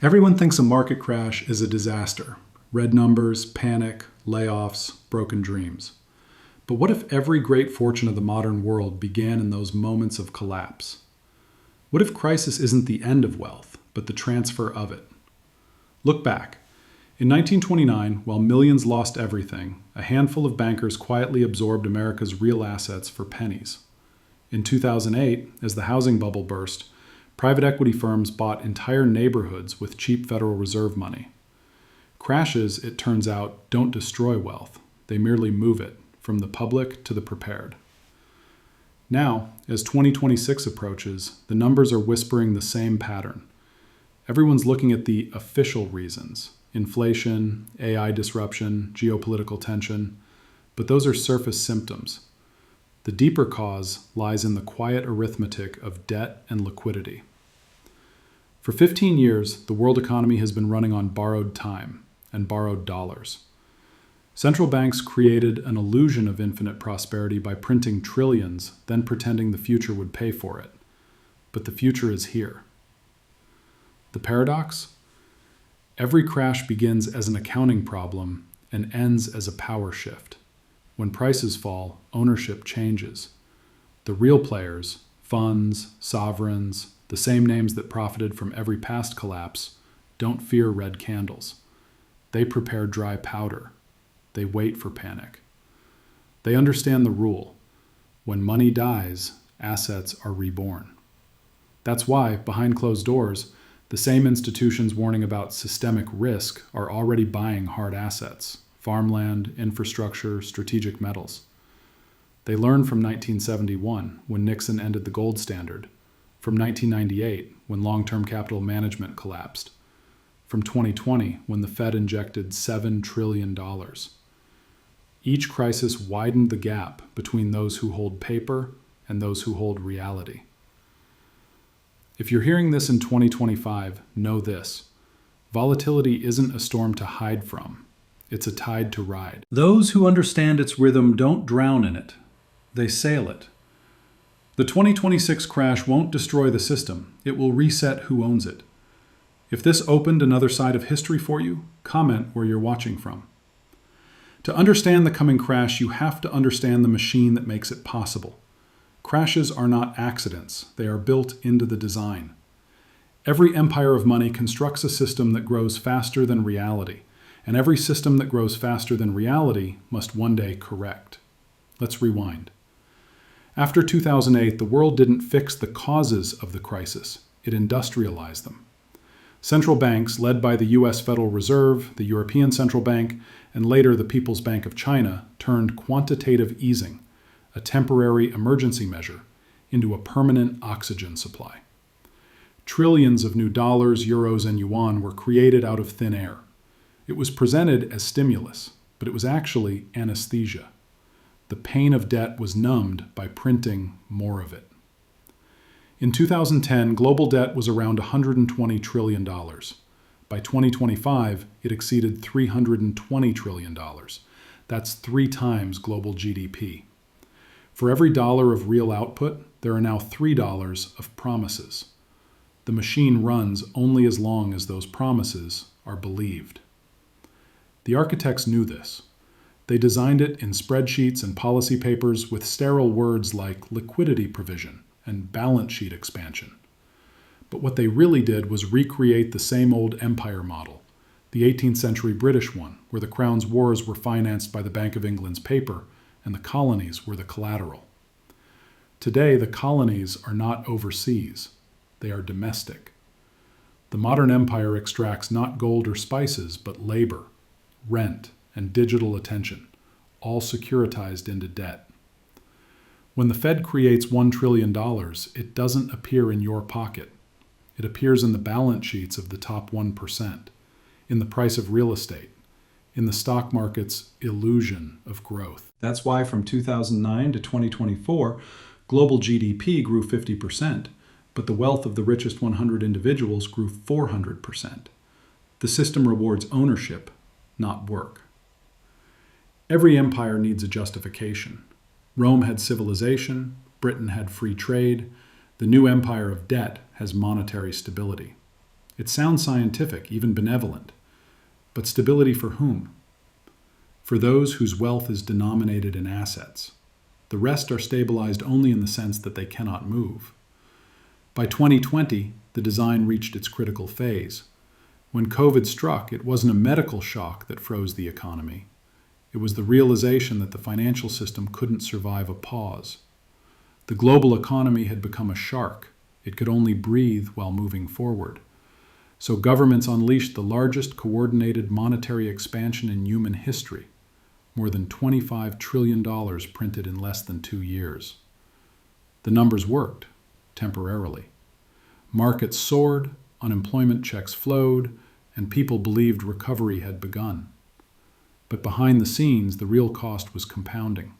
Everyone thinks a market crash is a disaster. Red numbers, panic, layoffs, broken dreams. But what if every great fortune of the modern world began in those moments of collapse? What if crisis isn't the end of wealth, but the transfer of it? Look back. In 1929, while millions lost everything, a handful of bankers quietly absorbed America's real assets for pennies. In 2008, as the housing bubble burst, private equity firms bought entire neighborhoods with cheap Federal Reserve money. Crashes, it turns out, don't destroy wealth. They merely move it from the public to the prepared. Now, as 2026 approaches, the numbers are whispering the same pattern. Everyone's looking at the official reasons: inflation, AI disruption, geopolitical tension. But those are surface symptoms. The deeper cause lies in the quiet arithmetic of debt and liquidity. For 15 years, the world economy has been running on borrowed time and borrowed dollars. Central banks created an illusion of infinite prosperity by printing trillions, then pretending the future would pay for it. But the future is here. The paradox? Every crash begins as an accounting problem and ends as a power shift. When prices fall, ownership changes. The real players, funds, sovereigns, the same names that profited from every past collapse, don't fear red candles. They prepare dry powder. They wait for panic. They understand the rule: when money dies, assets are reborn. That's why, behind closed doors, the same institutions warning about systemic risk are already buying hard assets: farmland, infrastructure, strategic metals. They learned from 1971, when Nixon ended the gold standard, from 1998, when long-term capital management collapsed, from 2020, when the Fed injected $7 trillion. Each crisis widened the gap between those who hold paper and those who hold reality. If you're hearing this in 2025, know this: volatility isn't a storm to hide from. It's a tide to ride. Those who understand its rhythm don't drown in it. They sail it. The 2026 crash won't destroy the system. It will reset who owns it. If this opened another side of history for you, comment where you're watching from. To understand the coming crash, you have to understand the machine that makes it possible. Crashes are not accidents. They are built into the design. Every empire of money constructs a system that grows faster than reality, and every system that grows faster than reality must one day correct. Let's rewind. After 2008, the world didn't fix the causes of the crisis. It industrialized them. Central banks, led by the US Federal Reserve, the European Central Bank, and later the People's Bank of China, turned quantitative easing, a temporary emergency measure, into a permanent oxygen supply. Trillions of new dollars, euros, and yuan were created out of thin air. It was presented as stimulus, but it was actually anesthesia. The pain of debt was numbed by printing more of it. In 2010, global debt was around $120 trillion. By 2025, it exceeded $320 trillion. That's 3 times global GDP. For every dollar of real output, there are now $3 of promises. The machine runs only as long as those promises are believed. The architects knew this. They designed it in spreadsheets and policy papers with sterile words like liquidity provision and balance sheet expansion. But what they really did was recreate the same old empire model, the 18th century British one, where the Crown's wars were financed by the Bank of England's paper and the colonies were the collateral. Today, the colonies are not overseas. They are domestic. The modern empire extracts not gold or spices, but labor, rent, and digital attention, all securitized into debt. When the Fed creates $1 trillion, it doesn't appear in your pocket. It appears in the balance sheets of the top 1%, in the price of real estate, in the stock market's illusion of growth. That's why from 2009 to 2024, global GDP grew 50%, but the wealth of the richest 100 individuals grew 400%. The system rewards ownership, not work. Every empire needs a justification. Rome had civilization, Britain had free trade, the new empire of debt has monetary stability. It sounds scientific, even benevolent. But stability for whom? For those whose wealth is denominated in assets. The rest are stabilized only in the sense that they cannot move. By 2020, the design reached its critical phase. When COVID struck, it wasn't a medical shock that froze the economy. It was the realization that the financial system couldn't survive a pause. The global economy had become a shark. It could only breathe while moving forward. So governments unleashed the largest coordinated monetary expansion in human history, more than $25 trillion printed in less than 2 years. The numbers worked, temporarily. Markets soared, unemployment checks flowed, and people believed recovery had begun. But behind the scenes, the real cost was compounding.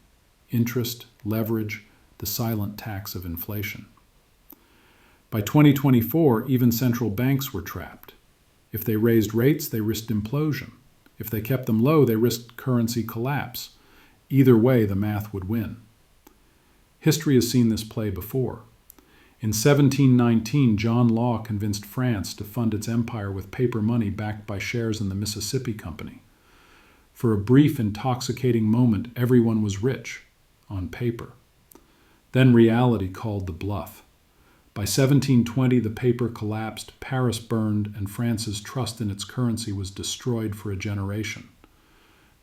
Interest, leverage, the silent tax of inflation. By 2024, even central banks were trapped. If they raised rates, they risked implosion. If they kept them low, they risked currency collapse. Either way, the math would win. History has seen this play before. In 1719, John Law convinced France to fund its empire with paper money backed by shares in the Mississippi Company. For a brief, intoxicating moment, everyone was rich, on paper. Then reality called the bluff. By 1720, the paper collapsed, Paris burned, and France's trust in its currency was destroyed for a generation.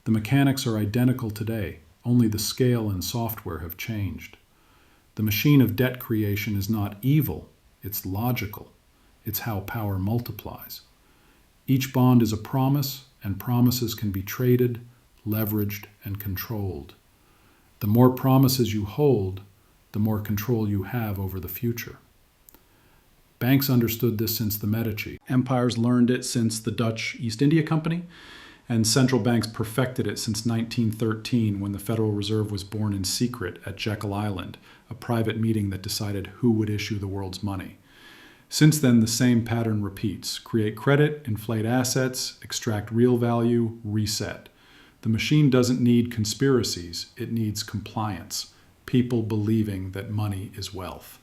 The mechanics are identical today, only the scale and software have changed. The machine of debt creation is not evil, it's logical. It's how power multiplies. Each bond is a promise, and promises can be traded, leveraged, and controlled. The more promises you hold, the more control you have over the future. Banks understood this since the Medici. Empires learned it since the Dutch East India Company, and central banks perfected it since 1913 when the Federal Reserve was born in secret at Jekyll Island, a private meeting that decided who would issue the world's money. Since then, the same pattern repeats. Create credit, inflate assets, extract real value, reset. The machine doesn't need conspiracies, it needs compliance, people believing that money is wealth.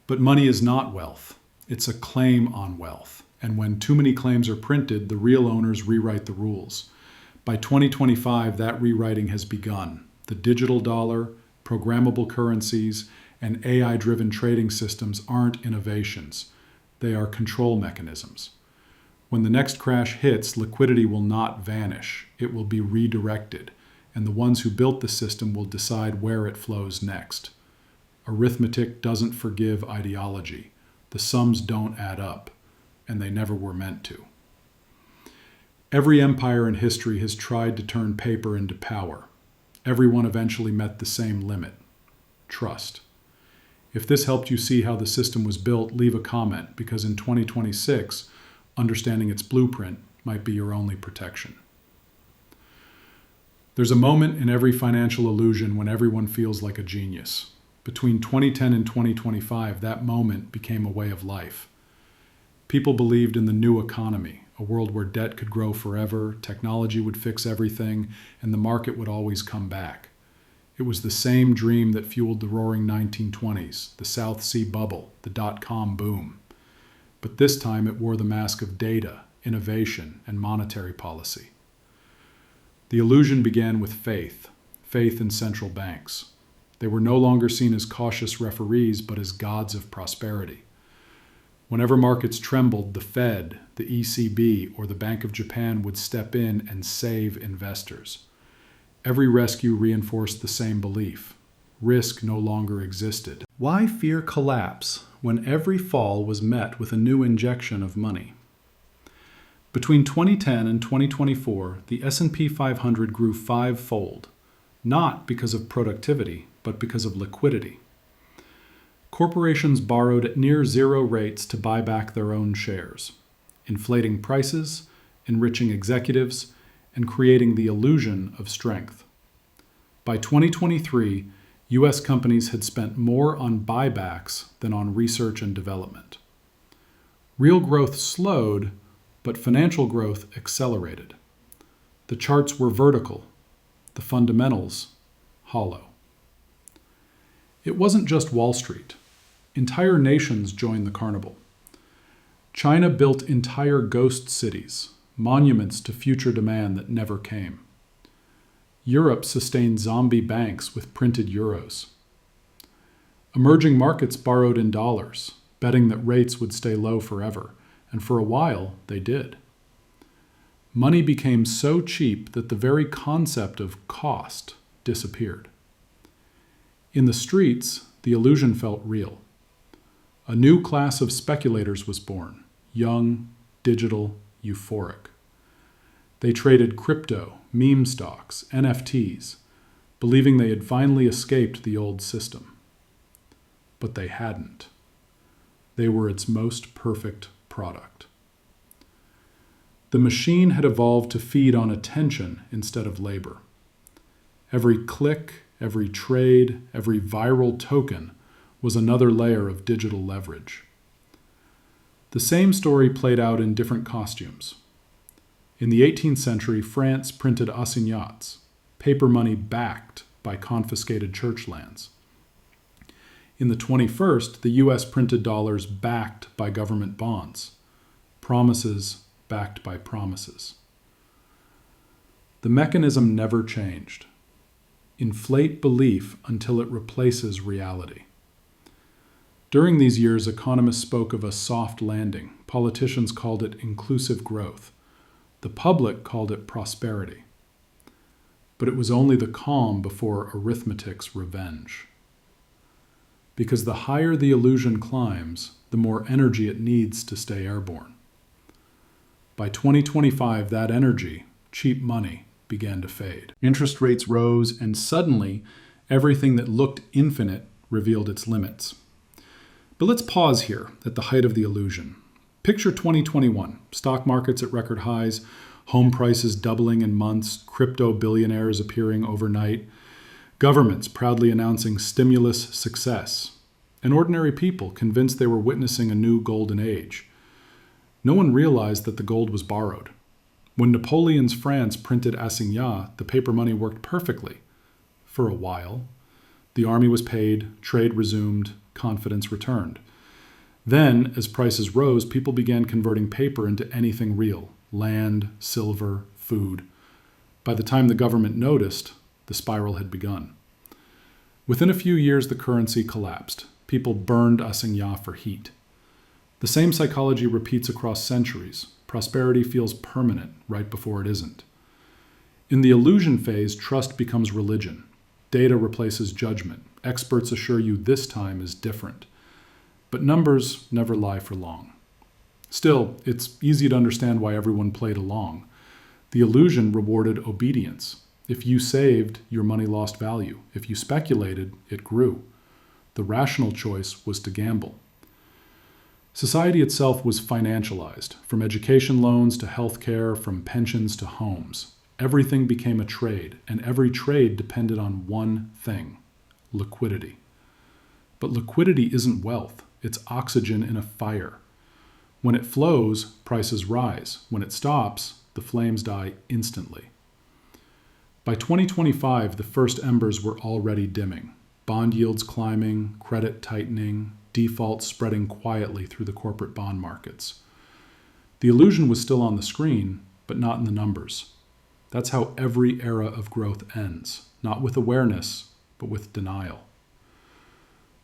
But money is not wealth. It's a claim on wealth. And when too many claims are printed, the real owners rewrite the rules. By 2025, that rewriting has begun. The digital dollar, programmable currencies, and AI-driven trading systems aren't innovations. They are control mechanisms. When the next crash hits, liquidity will not vanish. It will be redirected, and the ones who built the system will decide where it flows next. Arithmetic doesn't forgive ideology. The sums don't add up, and they never were meant to. Every empire in history has tried to turn paper into power. Everyone eventually met the same limit: trust. If this helped you see how the system was built, leave a comment, because in 2026, understanding its blueprint might be your only protection. There's a moment in every financial illusion when everyone feels like a genius. Between 2010 and 2025, that moment became a way of life. People believed in the new economy, a world where debt could grow forever, technology would fix everything, and the market would always come back. It was the same dream that fueled the roaring 1920s, the South Sea bubble, the dot-com boom. But this time it wore the mask of data, innovation, and monetary policy. The illusion began with faith in central banks. They were no longer seen as cautious referees, but as gods of prosperity. Whenever markets trembled, the Fed, the ECB, or the Bank of Japan would step in and save investors. Every rescue reinforced the same belief. Risk no longer existed. Why fear collapse when every fall was met with a new injection of money? Between 2010 and 2024, the S&P 500 grew five-fold, not because of productivity, but because of liquidity. Corporations borrowed at near zero rates to buy back their own shares, inflating prices, enriching executives, and creating the illusion of strength. By 2023, U.S. companies had spent more on buybacks than on research and development. Real growth slowed, but financial growth accelerated. The charts were vertical, the fundamentals hollow. It wasn't just Wall Street. Entire nations joined the carnival. China built entire ghost cities, monuments to future demand that never came. Europe sustained zombie banks with printed euros. Emerging markets borrowed in dollars, betting that rates would stay low forever, and for a while they did. Money became so cheap that the very concept of cost disappeared. In the streets, the illusion felt real. A new class of speculators was born, young, digital, euphoric. They traded crypto, meme stocks, NFTs, believing they had finally escaped the old system. But they hadn't. They were its most perfect product. The machine had evolved to feed on attention instead of labor. Every click, every trade, every viral token was another layer of digital leverage. The same story played out in different costumes. In the 18th century, France printed assignats, paper money backed by confiscated church lands. In the 21st, the U.S. printed dollars backed by government bonds, promises backed by promises. The mechanism never changed. Inflate belief until it replaces reality. During these years, economists spoke of a soft landing. Politicians called it inclusive growth. The public called it prosperity. But it was only the calm before arithmetic's revenge. Because the higher the illusion climbs, the more energy it needs to stay airborne. By 2025, that energy, cheap money, began to fade. Interest rates rose, and suddenly, everything that looked infinite revealed its limits. But let's pause here at the height of the illusion. Picture 2021, stock markets at record highs, home prices doubling in months, crypto billionaires appearing overnight, governments proudly announcing stimulus success, and ordinary people convinced they were witnessing a new golden age. No one realized that the gold was borrowed. When Napoleon's France printed assignats, the paper money worked perfectly. For a while. The army was paid, trade resumed, confidence returned. Then, as prices rose, people began converting paper into anything real: land, silver, food. By the time the government noticed, the spiral had begun. Within a few years, the currency collapsed. People burned assignats for heat. The same psychology repeats across centuries. Prosperity feels permanent right before it isn't. In the illusion phase, trust becomes religion. Data replaces judgment. Experts assure you this time is different. But numbers never lie for long. Still, it's easy to understand why everyone played along. The illusion rewarded obedience. If you saved, your money lost value. If you speculated, it grew. The rational choice was to gamble. Society itself was financialized, from education loans to healthcare, from pensions to homes. Everything became a trade, and every trade depended on one thing: liquidity. But liquidity isn't wealth. It's oxygen in a fire. When it flows, prices rise. When it stops, the flames die instantly. By 2025, the first embers were already dimming. Bond yields climbing, credit tightening, defaults spreading quietly through the corporate bond markets. The illusion was still on the screen, but not in the numbers. That's how every era of growth ends, not with awareness, but with denial.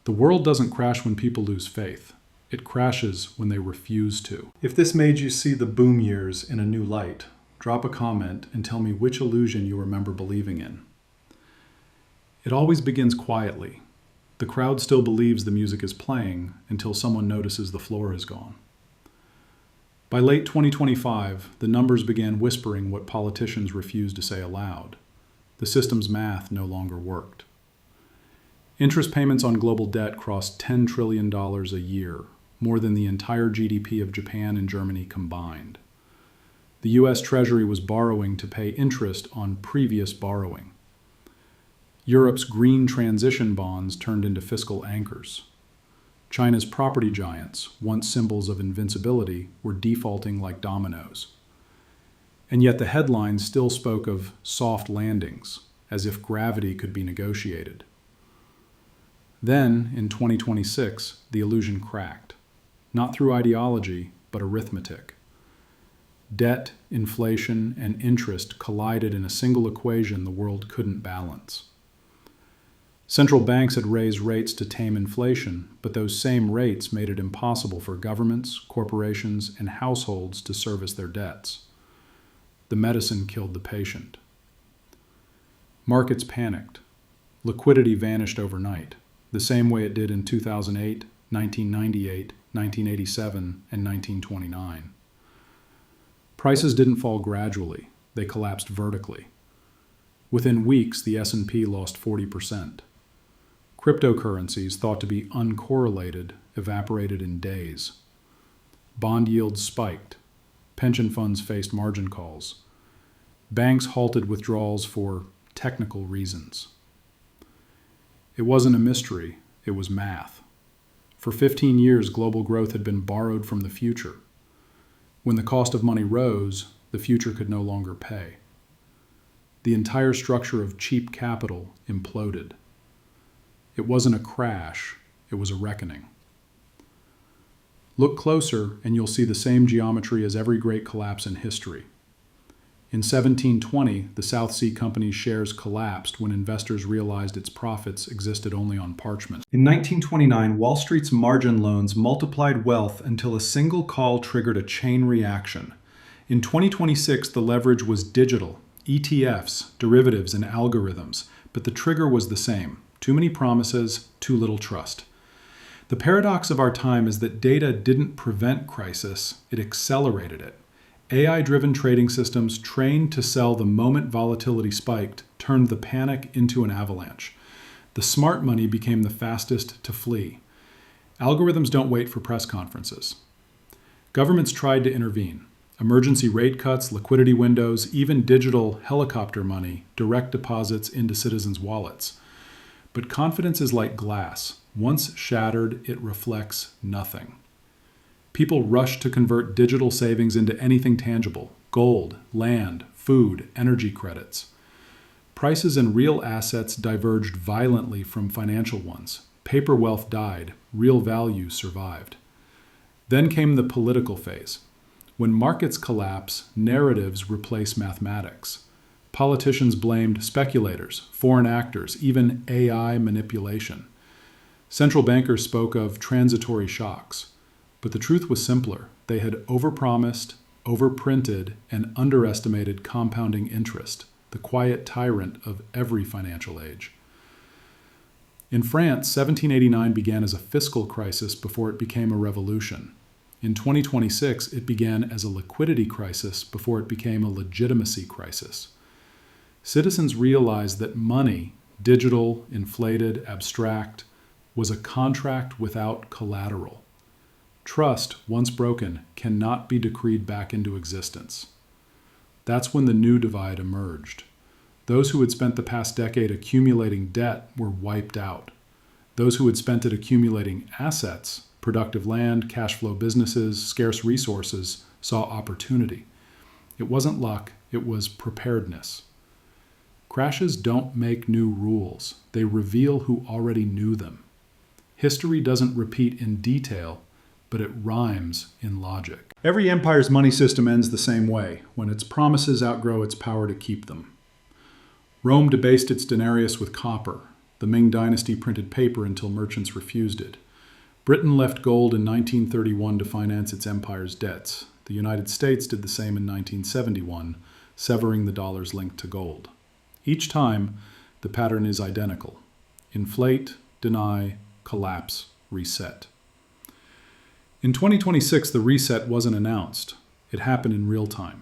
The world doesn't crash when people lose faith. It crashes when they refuse to. If this made you see the boom years in a new light, drop a comment and tell me which illusion you remember believing in. It always begins quietly. The crowd still believes the music is playing until someone notices the floor is gone. By late 2025, the numbers began whispering what politicians refused to say aloud. The system's math no longer worked. Interest payments on global debt crossed $10 trillion a year, more than the entire GDP of Japan and Germany combined. The U.S. Treasury was borrowing to pay interest on previous borrowing. Europe's green transition bonds turned into fiscal anchors. China's property giants, once symbols of invincibility, were defaulting like dominoes. And yet the headlines still spoke of soft landings, as if gravity could be negotiated. Then, in 2026, the illusion cracked, not through ideology, but arithmetic. Debt, inflation, and interest collided in a single equation the world couldn't balance. Central banks had raised rates to tame inflation, but those same rates made it impossible for governments, corporations, and households to service their debts. The medicine killed the patient. Markets panicked. Liquidity vanished overnight, the same way it did in 2008, 1998, 1987, and 1929. Prices didn't fall gradually, they collapsed vertically. Within weeks, the S&P lost 40%. Cryptocurrencies, thought to be uncorrelated, evaporated in days. Bond yields spiked. Pension funds faced margin calls. Banks halted withdrawals for technical reasons. It wasn't a mystery, it was math. For 15 years, global growth had been borrowed from the future. When the cost of money rose, the future could no longer pay. The entire structure of cheap capital imploded. It wasn't a crash, it was a reckoning. Look closer and you'll see the same geometry as every great collapse in history. In 1720, the South Sea Company's shares collapsed when investors realized its profits existed only on parchment. In 1929, Wall Street's margin loans multiplied wealth until a single call triggered a chain reaction. In 2026, the leverage was digital, ETFs, derivatives, and algorithms, but the trigger was the same. Too many promises, too little trust. The paradox of our time is that data didn't prevent crisis, it accelerated it. AI-driven trading systems trained to sell the moment volatility spiked turned the panic into an avalanche. The smart money became the fastest to flee. Algorithms don't wait for press conferences. Governments tried to intervene. Emergency rate cuts, liquidity windows, even digital helicopter money, direct deposits into citizens' wallets. But confidence is like glass. Once shattered, it reflects nothing. People rush to convert digital savings into anything tangible: gold, land, food, energy credits. Prices in real assets diverged violently from financial ones. Paper wealth died, real value survived. Then came the political phase. When markets collapse, narratives replace mathematics. Politicians blamed speculators, foreign actors, even AI manipulation. Central bankers spoke of transitory shocks. But the truth was simpler. They had overpromised, overprinted, and underestimated compounding interest, the quiet tyrant of every financial age. In France, 1789 began as a fiscal crisis before it became a revolution. In 2026, it began as a liquidity crisis before it became a legitimacy crisis. Citizens realized that money, digital, inflated, abstract, was a contract without collateral. Trust, once broken, cannot be decreed back into existence. That's when the new divide emerged. Those who had spent the past decade accumulating debt were wiped out. Those who had spent it accumulating assets, productive land, cash flow businesses, scarce resources, saw opportunity. It wasn't luck, it was preparedness. Crashes don't make new rules. They reveal who already knew them. History doesn't repeat in detail, but it rhymes in logic. Every empire's money system ends the same way, when its promises outgrow its power to keep them. Rome debased its denarius with copper. The Ming Dynasty printed paper until merchants refused it. Britain left gold in 1931 to finance its empire's debts. The United States did the same in 1971, severing the dollar's link to gold. Each time, the pattern is identical: inflate, deny, collapse, reset. In 2026, the reset wasn't announced. It happened in real time.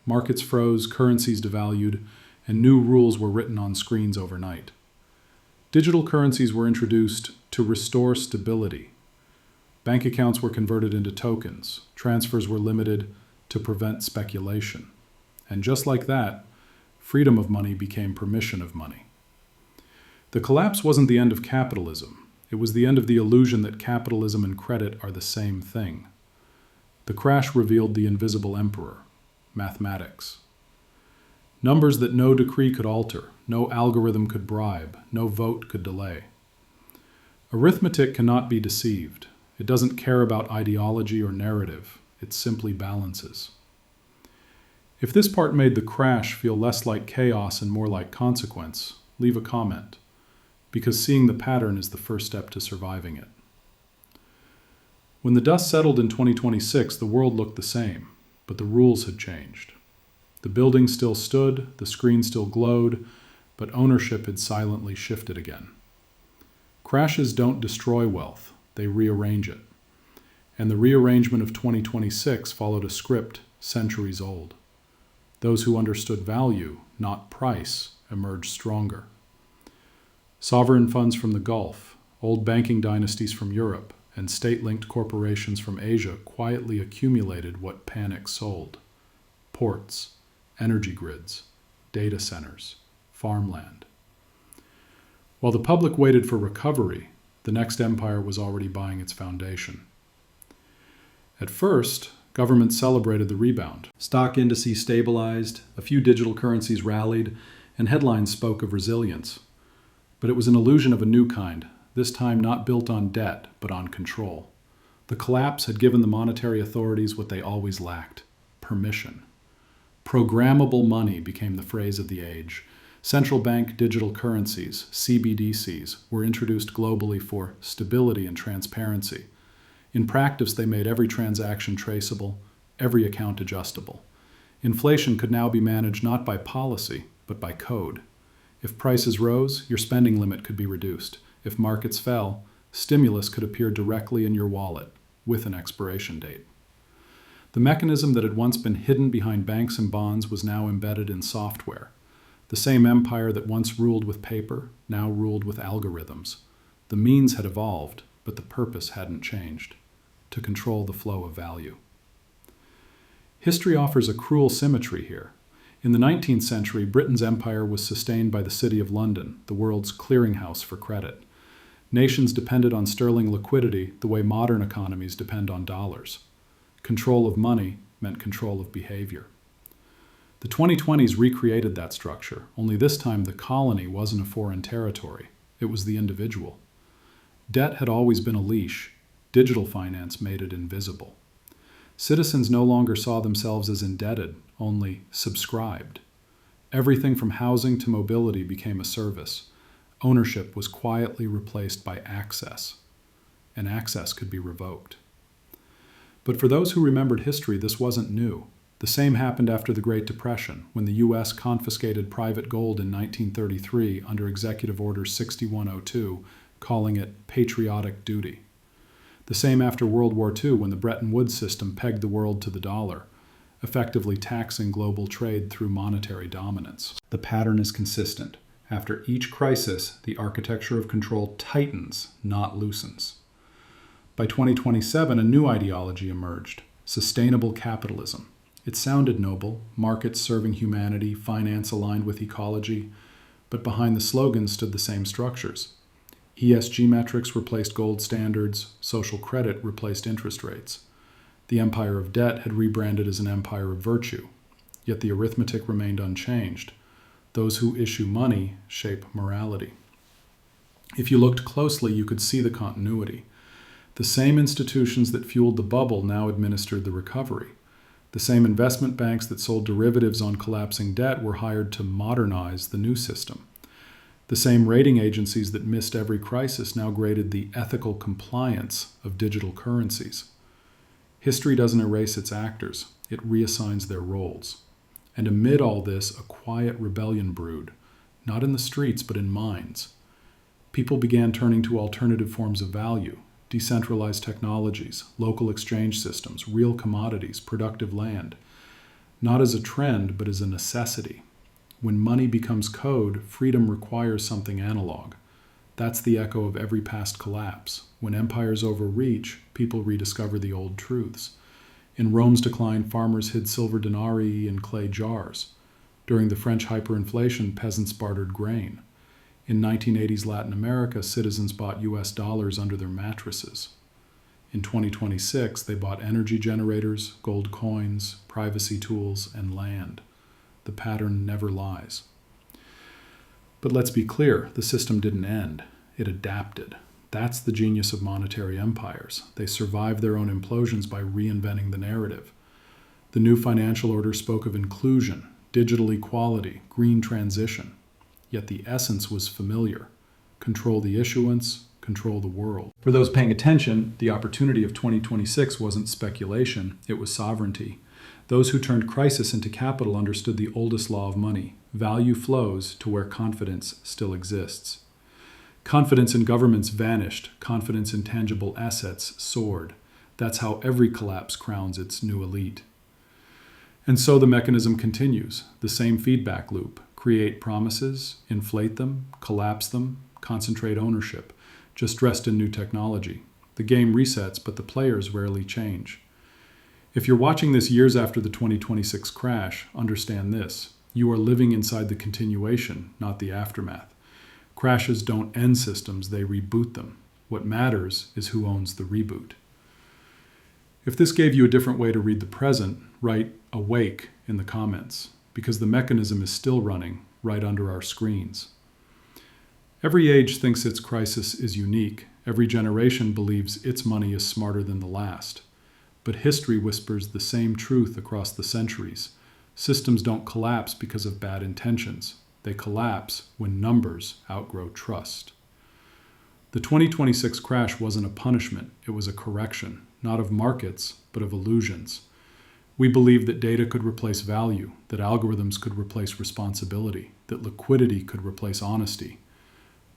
Markets froze, currencies devalued, and new rules were written on screens overnight. Digital currencies were introduced to restore stability. Bank accounts were converted into tokens. Transfers were limited to prevent speculation. And just like that, freedom of money became permission of money. The collapse wasn't the end of capitalism. It was the end of the illusion that capitalism and credit are the same thing. The crash revealed the invisible emperor, mathematics. Numbers that no decree could alter, no algorithm could bribe, no vote could delay. Arithmetic cannot be deceived. It doesn't care about ideology or narrative. it simply balances. If this part made the crash feel less like chaos and more like consequence, leave a comment, because seeing the pattern is the first step to surviving it. When the dust settled in 2026, the world looked the same, but the rules had changed. The building still stood, the screen still glowed, but ownership had silently shifted again. Crashes don't destroy wealth, they rearrange it. And the rearrangement of 2026 followed a script centuries old. Those who understood value, not price, emerged stronger. Sovereign funds from the Gulf, old banking dynasties from Europe, and state-linked corporations from Asia quietly accumulated what panic sold: ports, energy grids, data centers, farmland. While the public waited for recovery, the next empire was already buying its foundation. At first, governments celebrated the rebound. Stock indices stabilized, a few digital currencies rallied, and headlines spoke of resilience. But it was an illusion of a new kind, this time not built on debt, but on control. The collapse had given the monetary authorities what they always lacked: permission. Programmable money became the phrase of the age. Central bank digital currencies, CBDCs, were introduced globally for stability and transparency. In practice, they made every transaction traceable, every account adjustable. Inflation could now be managed not by policy, but by code. If prices rose, your spending limit could be reduced. If markets fell, stimulus could appear directly in your wallet, with an expiration date. The mechanism that had once been hidden behind banks and bonds was now embedded in software. The same empire that once ruled with paper now ruled with algorithms. The means had evolved, but the purpose hadn't changed: to control the flow of value. History offers a cruel symmetry here. In the 19th century, Britain's empire was sustained by the City of London, the world's clearinghouse for credit. Nations depended on sterling liquidity the way modern economies depend on dollars. Control of money meant control of behavior. The 2020s recreated that structure, only this time the colony wasn't a foreign territory, it was the individual. Debt had always been a leash. Digital finance made it invisible. Citizens no longer saw themselves as indebted, only subscribed. Everything from housing to mobility became a service. Ownership was quietly replaced by access, and access could be revoked. But for those who remembered history, this wasn't new. The same happened after the Great Depression, when the U.S. confiscated private gold in 1933 under Executive Order 6102, calling it patriotic duty. The same after World War II, when the Bretton Woods system pegged the world to the dollar, effectively taxing global trade through monetary dominance. The pattern is consistent. After each crisis, the architecture of control tightens, not loosens. By 2027, a new ideology emerged: sustainable capitalism. It sounded noble: markets serving humanity, finance aligned with ecology, but behind the slogan stood the same structures. ESG metrics replaced gold standards, social credit replaced interest rates. The empire of debt had rebranded as an empire of virtue, yet the arithmetic remained unchanged. Those who issue money shape morality. If you looked closely, you could see the continuity. The same institutions that fueled the bubble now administered the recovery. The same investment banks that sold derivatives on collapsing debt were hired to modernize the new system. The same rating agencies that missed every crisis now graded the ethical compliance of digital currencies. History doesn't erase its actors, it reassigns their roles. And amid all this, a quiet rebellion brewed, not in the streets but in minds. People began turning to alternative forms of value: decentralized technologies, local exchange systems, real commodities, productive land, not as a trend, but as a necessity. When money becomes code, freedom requires something analog. That's the echo of every past collapse. When empires overreach, people rediscover the old truths. In Rome's decline, farmers hid silver denarii in clay jars. During the French hyperinflation, peasants bartered grain. In 1980s Latin America, citizens bought US dollars under their mattresses. In 2026, they bought energy generators, gold coins, privacy tools, and land. The pattern never lies. But let's be clear, the system didn't end. It adapted. That's the genius of monetary empires. They survive their own implosions by reinventing the narrative. The new financial order spoke of inclusion, digital equality, green transition. Yet the essence was familiar. Control the issuance, control the world. For those paying attention, the opportunity of 2026 wasn't speculation, it was sovereignty. Those who turned crisis into capital understood the oldest law of money. Value flows to where confidence still exists. Confidence in governments vanished. Confidence in tangible assets soared. That's how every collapse crowns its new elite. And so the mechanism continues, the same feedback loop. Create promises, inflate them, collapse them, concentrate ownership, just dressed in new technology. The game resets, but the players rarely change. If you're watching this years after the 2026 crash, understand this. You are living inside the continuation, not the aftermath. Crashes don't end systems, they reboot them. What matters is who owns the reboot. If this gave you a different way to read the present, write awake in the comments, because the mechanism is still running right under our screens. Every age thinks its crisis is unique. Every generation believes its money is smarter than the last. But history whispers the same truth across the centuries. Systems don't collapse because of bad intentions. They collapse when numbers outgrow trust. The 2026 crash wasn't a punishment, it was a correction, not of markets, but of illusions. We believed that data could replace value, that algorithms could replace responsibility, that liquidity could replace honesty.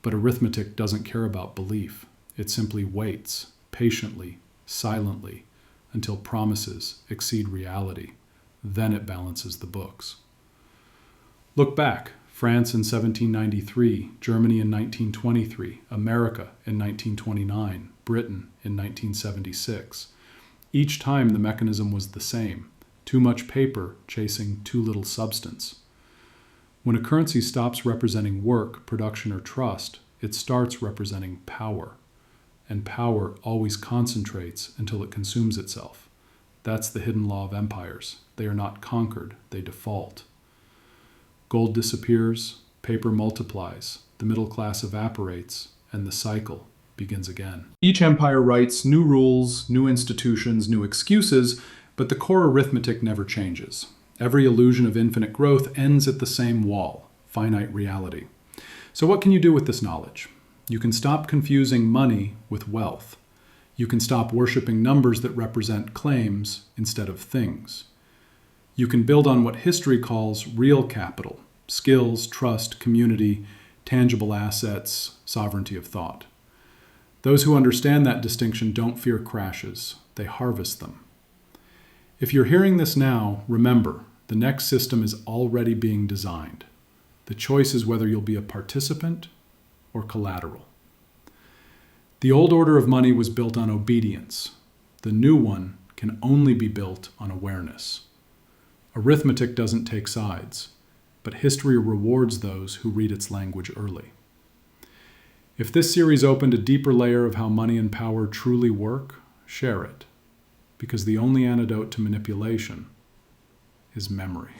But arithmetic doesn't care about belief. It simply waits, patiently, silently, until promises exceed reality. Then it balances the books. Look back. France in 1793, Germany in 1923, America in 1929, Britain in 1976. Each time the mechanism was the same. Too much paper chasing too little substance. When a currency stops representing work, production, or trust, it starts representing power. And power always concentrates until it consumes itself. That's the hidden law of empires. They are not conquered, they default. Gold disappears, paper multiplies, the middle class evaporates, and the cycle begins again. Each empire writes new rules, new institutions, new excuses, but the core arithmetic never changes. Every illusion of infinite growth ends at the same wall, finite reality. So what can you do with this knowledge? You can stop confusing money with wealth. You can stop worshiping numbers that represent claims instead of things. You can build on what history calls real capital, skills, trust, community, tangible assets, sovereignty of thought. Those who understand that distinction don't fear crashes, they harvest them. If you're hearing this now, remember, the next system is already being designed. The choice is whether you'll be a participant or collateral. The old order of money was built on obedience. The new one can only be built on awareness. Arithmetic doesn't take sides, but history rewards those who read its language early. If this series opened a deeper layer of how money and power truly work, share it, because the only antidote to manipulation is memory.